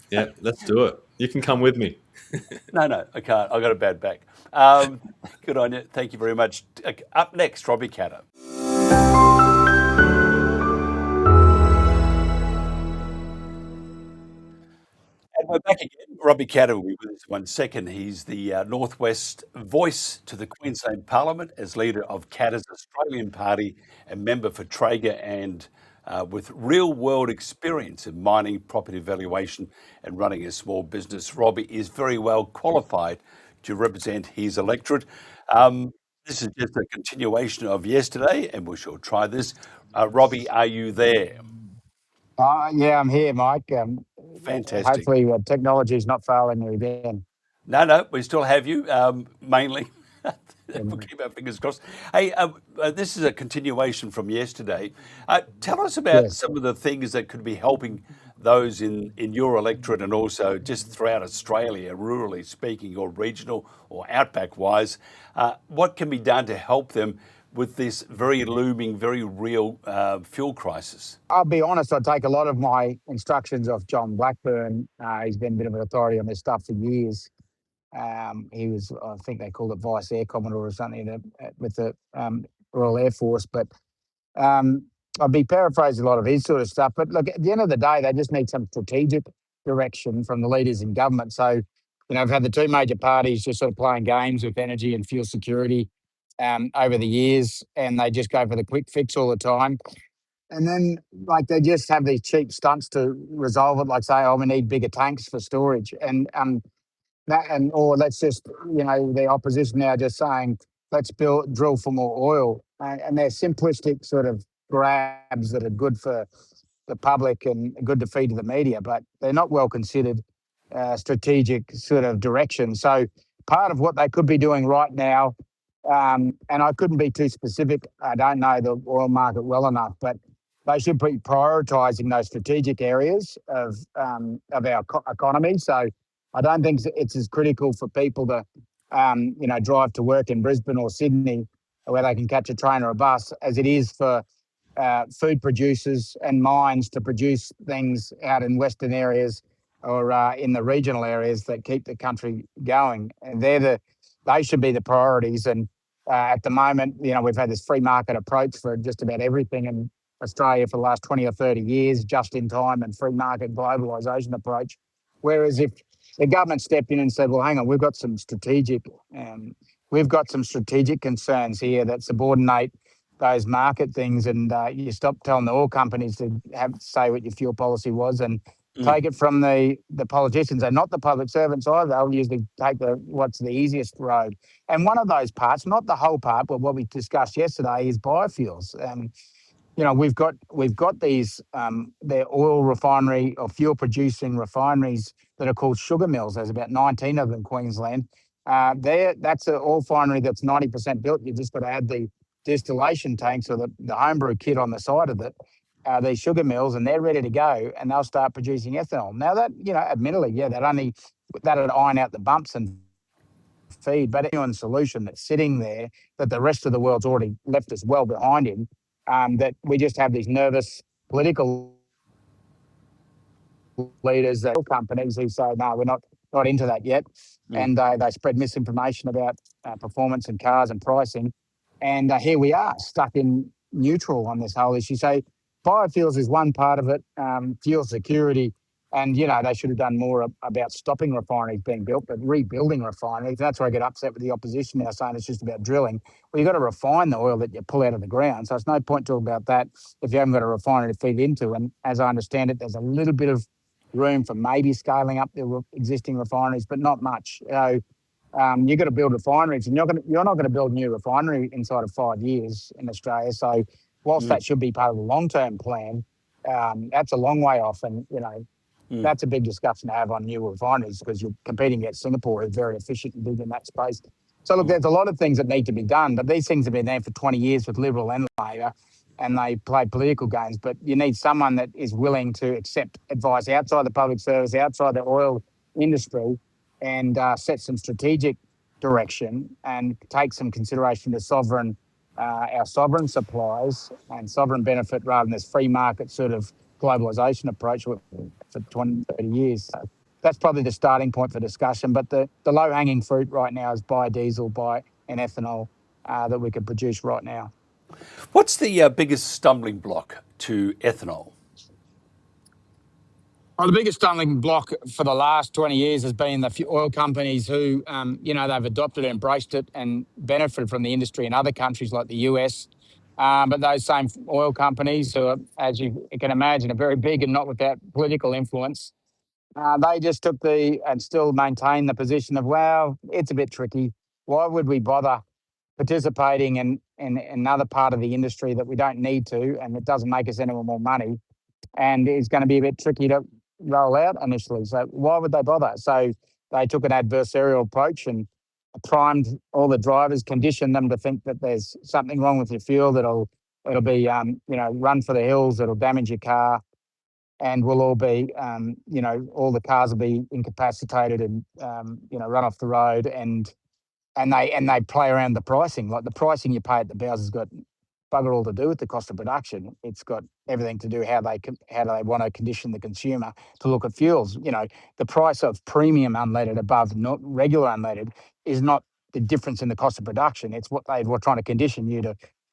Yeah, let's do it. You can come with me. No, I can't. I've got a bad back. Good on you. Thank you very much. Up next, Robbie Catter. And we're back again. Robbie Catter will be with us 1 second. He's the Northwest voice to the Queensland Parliament as leader of Catter's Australian Party and member for Traeger, and with real-world experience in mining, property valuation and running a small business. Robbie is very well qualified to represent his electorate. This is just a continuation of yesterday, and we shall try this. Robbie, are you there? Yeah, I'm here, Mike. Fantastic. Hopefully, technology is not failing me again. No, we still have you, mainly. We'll keep our fingers crossed. Hey, this is a continuation from yesterday. Tell us about Yes. some of the things that could be helping those in your electorate and also just throughout Australia, rurally speaking, or regional or outback wise. What can be done to help them with this very looming, very real fuel crisis? I'll be honest, I take a lot of my instructions off John Blackburn. He's been a bit of an authority on this stuff for years. He was, I think they called it Vice Air Commodore or something with the Royal Air Force. But I'll be paraphrasing a lot of his sort of stuff. But look, at the end of the day, they just need some strategic direction from the leaders in government. So, I've had the two major parties just sort of playing games with energy and fuel security over the years, and they just go for the quick fix all the time. And then, like, they just have these cheap stunts to resolve it, like say, oh, we need bigger tanks for storage. Or let's just, the opposition now just saying, let's drill for more oil. And they're simplistic sort of grabs that are good for the public and good to feed to the media, but they're not well considered strategic sort of direction. So part of what they could be doing right now, and I couldn't be too specific, I don't know the oil market well enough, but they should be prioritising those strategic areas of our economy. So I don't think it's as critical for people to, drive to work in Brisbane or Sydney where they can catch a train or a bus as it is for food producers and mines to produce things out in Western areas or in the regional areas that keep the country going. And they should be the priorities. And at the moment, we've had this free market approach for just about everything in Australia for the last 20 or 30 years, just in time and free market globalisation approach. Whereas if the government stepped in and said, well, hang on, we've got some strategic concerns here that subordinate those market things, and you stop telling the oil companies to have to say what your fuel policy was and take it from the politicians and not the public servants either. They'll usually take what's the easiest road. And one of those parts, not the whole part, but what we discussed yesterday is biofuels. We've got these they're oil refinery or fuel producing refineries that are called sugar mills. There's about 19 of them in Queensland. That's an oil refinery that's 90% built. You just got to add the distillation tanks or the homebrew kit on the side of it. These sugar mills, and they're ready to go, and they'll start producing ethanol. Now that, admittedly, that'd iron out the bumps and feed, but any solution that's sitting there that the rest of the world's already left us well behind in. That we just have these nervous political leaders, that companies who say, no, we're not into that yet. And they spread misinformation about performance and cars and pricing. And here we are stuck in neutral on this whole issue. So biofuels is one part of it, fuel security. And, they should have done more about stopping refineries being built, but rebuilding refineries. That's where I get upset with the opposition now saying it's just about drilling. Well, you've got to refine the oil that you pull out of the ground. So it's no point talking about that if you haven't got a refinery to feed into. And as I understand it, there's a little bit of room for maybe scaling up the existing refineries, but not much. You've got to build refineries, and you're not going to build a new refinery inside of 5 years in Australia. So whilst that should be part of the long-term plan, that's a long way off. And, that's a big discussion to have on new refineries because you're competing against Singapore, who's very efficient and big in that space. So, look, there's a lot of things that need to be done, but these things have been there for 20 years with Liberal and Labor, and they play political games. But you need someone that is willing to accept advice outside the public service, outside the oil industry, and set some strategic direction and take some consideration to our sovereign supplies and sovereign benefit rather than this free market sort of globalisation approach for 20, 30 years. So that's probably the starting point for discussion. But the low-hanging fruit right now is biodiesel, and ethanol that we could produce right now. What's the biggest stumbling block to ethanol? Well, the biggest stumbling block for the last 20 years has been the oil companies who, they've adopted and embraced it and benefited from the industry in other countries like the US. But those same oil companies who are, as you can imagine, are very big and not without political influence, they just took and still maintain the position of, well, it's a bit tricky. Why would we bother participating in another part of the industry that we don't need to, and it doesn't make us any more money, and it's going to be a bit tricky to roll out initially. So why would they bother? So they took an adversarial approach and primed all the drivers, conditioned them to think that there's something wrong with your fuel, it'll be run for the hills, it'll damage your car, and we'll all be all the cars will be incapacitated and run off the road, and they play around the pricing. Like the pricing you pay at the bows has got bugger all to do with the cost of production. It's got everything to do how they want to condition the consumer to look at fuels. The price of premium unleaded above not regular unleaded is not the difference in the cost of production. It's what they were trying to condition you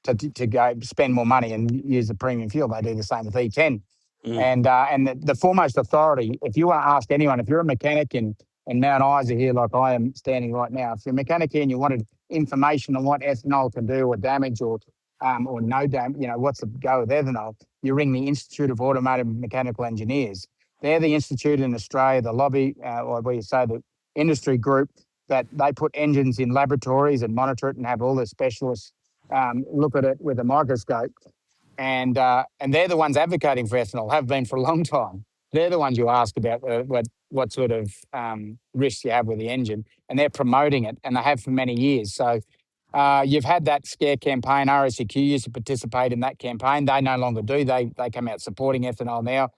to go spend more money and use the premium fuel. They do the same with E10. And the foremost authority, if you want to ask anyone, if you're a mechanic in Mount Isa here, like I am standing right now, if you're a mechanic here and you wanted information on what ethanol can do or damage or no damage, what's the go with ethanol, you ring the Institute of Automotive Mechanical Engineers. They're the institute in Australia, the lobby, or where you say the industry group, that they put engines in laboratories and monitor it and have all the specialists look at it with a microscope. And they're the ones advocating for ethanol, have been for a long time. They're the ones you ask about what sort of risks you have with the engine, and they're promoting it, and they have for many years. So you've had that scare campaign. RACQ used to participate in that campaign. They no longer do. They come out supporting ethanol now.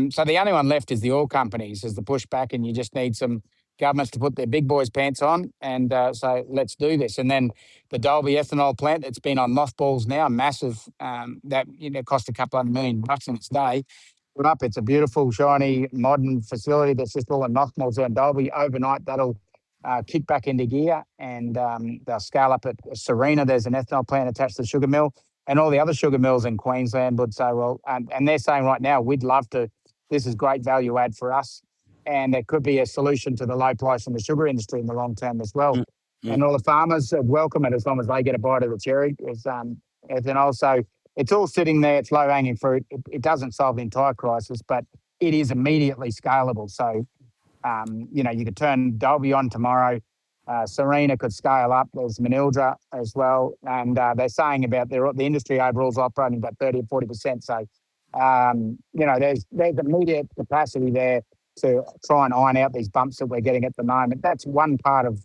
So the only one left is the oil companies as the pushback, and you just need some governments to put their big boys' pants on and say, let's do this. And then the Dalby ethanol plant that's been on mothballs now, massive, that cost a couple $100 million in its day. Put up, it's a beautiful, shiny, modern facility that's just all in mothballs in Dalby. Overnight, that'll kick back into gear, and they'll scale up at Serena. There's an ethanol plant attached to the sugar mill, and all the other sugar mills in Queensland would say, well, and they're saying right now, we'd love to, this is great value add for us. And it could be a solution to the low price in the sugar industry in the long term as well. And all the farmers welcome it as long as they get a bite of the cherry. And also, it's all sitting there. It's low hanging fruit. It doesn't solve the entire crisis, but it is immediately scalable. So, you could turn Dalby on tomorrow. Serena could scale up. There's Manildra as well. And they're saying about the industry overall is operating about 30 or 40%. So, there's immediate capacity there to try and iron out these bumps that we're getting at the moment. That's one part of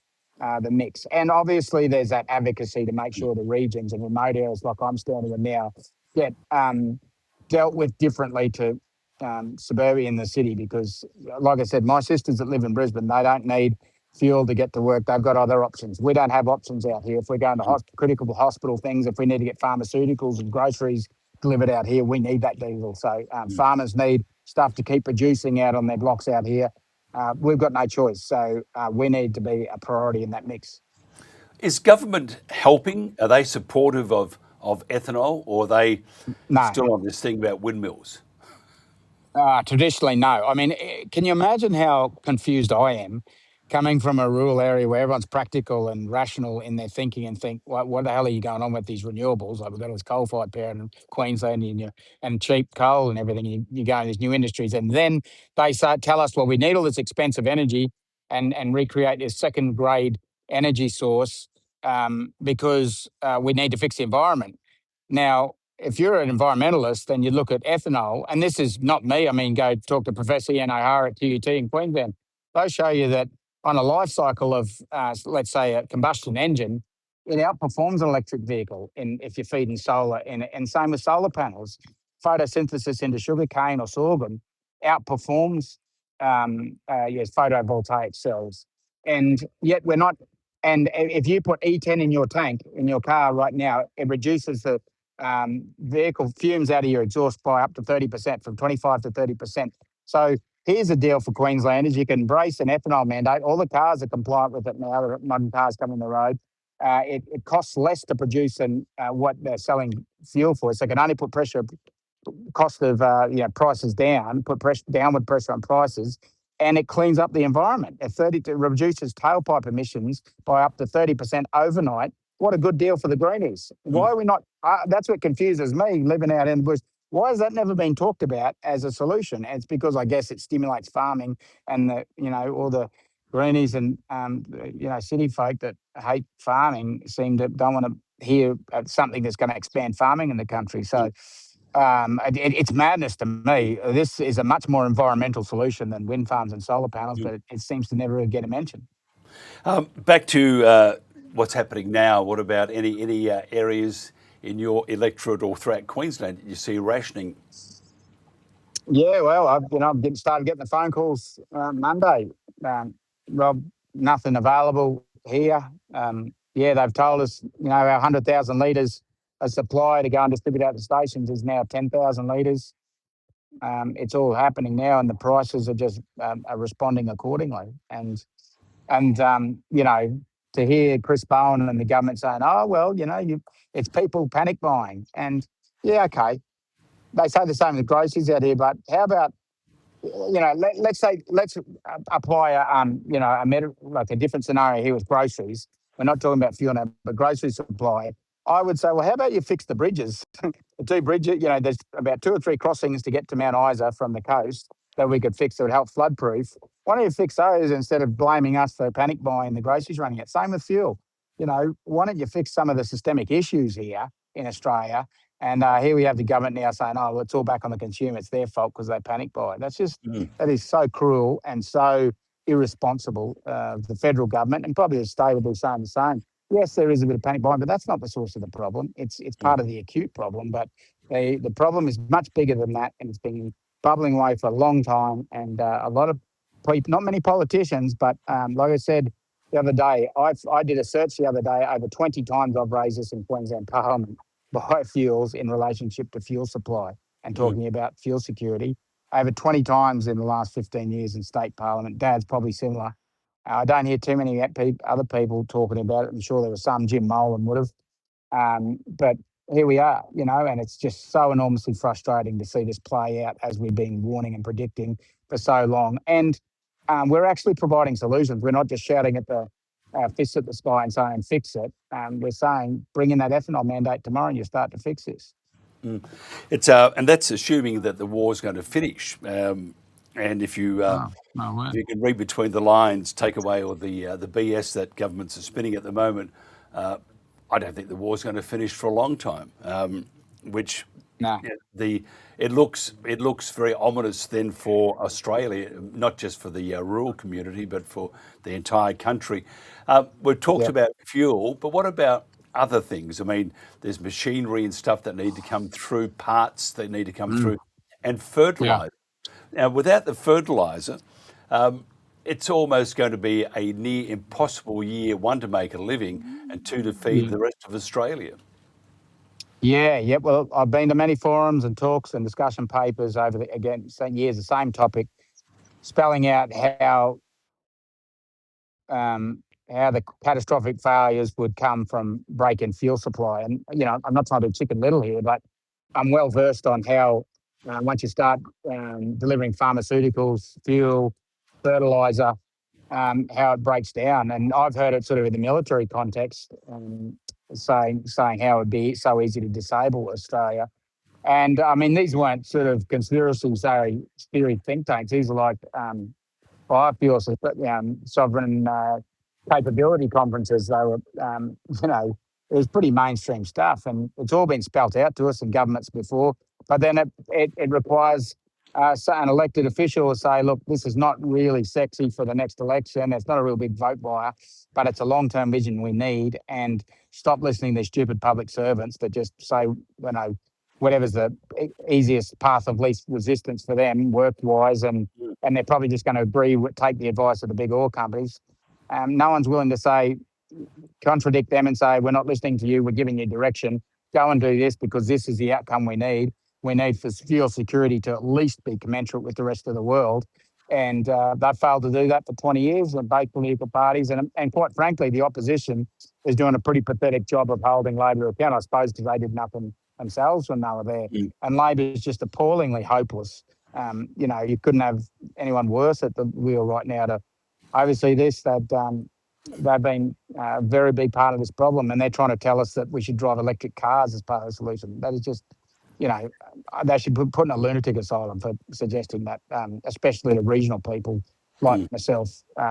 the mix. And obviously there's that advocacy to make sure the regions and remote areas like I'm standing in now get dealt with differently to suburbia in the city, because, like I said, my sisters that live in Brisbane, they don't need fuel to get to work. They've got other options. We don't have options out here. If we're going to critical hospital things, if we need to get pharmaceuticals and groceries delivered out here, we need that diesel. So farmers need stuff to keep producing out on their blocks out here. We've got no choice. So we need to be a priority in that mix. Is government helping? Are they supportive of ethanol, or are they still on this thing about windmills? Traditionally, no. I mean, can you imagine how confused I am coming from a rural area where everyone's practical and rational in their thinking and think, what the hell are you going on with these renewables? Like we've got this coal-fired power in Queensland and cheap coal and everything. You go in these new industries, and then they tell us, well, we need all this expensive energy and recreate this second-grade energy source because we need to fix the environment. Now, if you're an environmentalist, then you look at ethanol, and this is not me. I mean, go talk to Professor Ian O'Hara at QUT in Queensland. They'll show you that on a life cycle of, let's say, a combustion engine, it outperforms an electric vehicle if you're feeding solar. And same with solar panels. Photosynthesis into sugarcane or sorghum outperforms photovoltaic cells. And yet we're not. And if you put E10 in your tank, in your car right now, it reduces the vehicle fumes out of your exhaust by up to 30%, from 25 to 30%. So here's a deal for Queensland: is you can embrace an ethanol mandate. All the cars are compliant with it now. The modern cars come on the road. It costs less to produce than what they're selling fuel for. So it can only put cost of prices down, put downward pressure on prices, and it cleans up the environment. It reduces tailpipe emissions by up to 30% overnight. What a good deal for the greenies. Why are we not? That's what confuses me, living out in the bush. Why has that never been talked about as a solution? And it's because I guess it stimulates farming, and all the greenies and city folk that hate farming don't want to hear something that's going to expand farming in the country. So it's madness to me. This is a much more environmental solution than wind farms and solar panels, but it seems to never get a mention. Back to what's happening now. What about any areas in your electorate or throughout Queensland that you see rationing? Yeah, well, I'm started getting the phone calls Monday. Rob, nothing available here. Yeah, they've told us, our 100,000 litres of supply to go and distribute out to stations is now 10,000 litres. It's all happening now, and the prices are just are responding accordingly. And to hear Chris Bowen and the government saying, "Oh, well, it's people panic buying," and yeah, okay, they say the same with groceries out here, but how about let's apply like a different scenario here with groceries. We're not talking about fuel now, but grocery supply. I would say, well, how about you fix the bridges? The two bridges, there's about 2 or 3 crossings to get to Mount Isa from the coast that we could fix that would help flood-proof. Why don't you fix those instead of blaming us for panic buying the groceries running out? Same with fuel. Why don't you fix some of the systemic issues here in Australia? And here we have the government now saying, "Oh, well, it's all back on the consumer. It's their fault because they panic buy." That is so cruel and so irresponsible of the federal government, and probably the state will be saying the same. Yes, there is a bit of panic buying, but that's not the source of the problem. It's part of the acute problem, but the problem is much bigger than that, and it's been bubbling away for a long time. And a lot of people, not many politicians, but like I said the other day, I did a search the other day. Over 20 times I've raised this in Queensland Parliament. Biofuels in relationship to fuel supply and talking about fuel security over 20 times in the last 15 years in state parliament. Dad's probably similar. I don't hear too many other people talking about it. I'm sure there was some. Jim Molan would have. But here we are, and it's just so enormously frustrating to see this play out as we've been warning and predicting for so long. And we're actually providing solutions. We're not just shouting at the fists at the sky and saying fix it. We're saying bring in that ethanol mandate tomorrow and you start to fix this. It's and that's assuming that the war is going to finish. And if you if you can read between the lines, take away all the BS that governments are spinning at the moment, I don't think the war is going to finish for a long time. It looks very ominous then for Australia, not just for the rural community, but for the entire country. We've talked about fuel, but what about other things? I mean, there's machinery and stuff that need to come through, parts that need to come through, and fertiliser. Now, without the fertiliser, it's almost going to be a near impossible year, 1, to make a living, and 2, to feed the rest of Australia. Yeah. Well, I've been to many forums and talks and discussion papers over years, the same topic, spelling out how the catastrophic failures would come from break in fuel supply. And, I'm not trying to chicken little here, but I'm well versed on how once you start delivering pharmaceuticals, fuel, fertiliser, how it breaks down. And I've heard it sort of in the military context, saying how it would be so easy to disable Australia. And I mean, these weren't sort of conspiracy theory think tanks. These are like biofuels, sovereign capability conferences. They were, it was pretty mainstream stuff, and it's all been spelt out to us in governments before. But then it requires an elected official to say, look, this is not really sexy for the next election. It's not a real big vote buyer, but it's a long-term vision we need. And stop listening to these stupid public servants that just say, whatever's the easiest path of least resistance for them work-wise, and they're probably just going to take the advice of the big oil companies. No one's willing to contradict them and say, we're not listening to you, we're giving you direction. Go and do this because this is the outcome we need. We need for fuel security to at least be commensurate with the rest of the world. And they've failed to do that for 20 years in both political parties. And quite frankly, the opposition is doing a pretty pathetic job of holding Labor account, I suppose, because they did nothing themselves when they were there. And Labor is just appallingly hopeless. You couldn't have anyone worse at the wheel right now to oversee this. They've been a very big part of this problem, and they're trying to tell us that we should drive electric cars as part of the solution. That is just, they should be put in a lunatic asylum for suggesting that, especially the regional people like myself,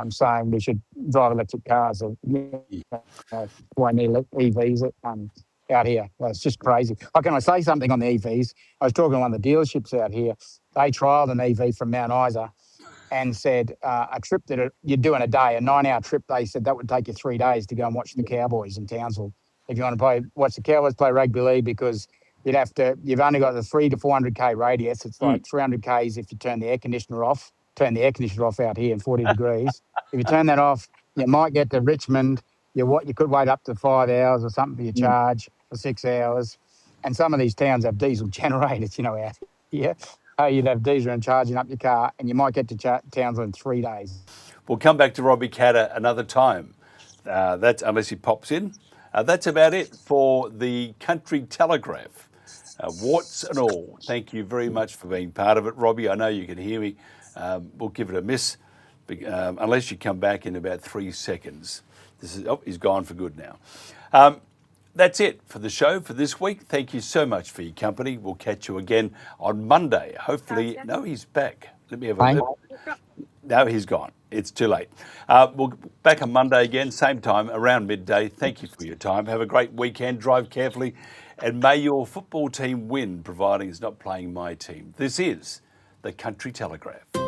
saying we should drive electric cars or why need EVs out here. Well, it's just crazy. Can I say something on the EVs? I was talking to one of the dealerships out here. They trialled an EV from Mount Isa, and said a trip that you're doing a day, a 9-hour trip, they said that would take you 3 days to go and watch the Cowboys in Townsville. If you want to watch the Cowboys play rugby league, because you've only got the 3 to 400k radius. It's like 300k's if you turn the air conditioner off. Turn the air conditioner off out here in 40 degrees. If you turn that off, you might get to Richmond. You could wait up to 5 hours or something for your charge for 6 hours. And some of these towns have diesel generators, out here. You'd have diesel and charging up your car, and you might get to Townsville in 3 days. We'll come back to Robbie Catter another time. That's unless he pops in. That's about it for the Country Telegraph. Warts and all. Thank you very much for being part of it, Robbie. I know you can hear me. We'll give it a miss, unless you come back in about 3 seconds. He's gone for good now. That's it for the show for this week. Thank you so much for your company. We'll catch you again on Monday. Hopefully, no, he's back. Let me have a look. No, he's gone. It's too late. We'll back on Monday again, same time, around midday. Thank you for your time. Have a great weekend. Drive carefully. And may your football team win, providing it's not playing my team. This is the Country Telegraph.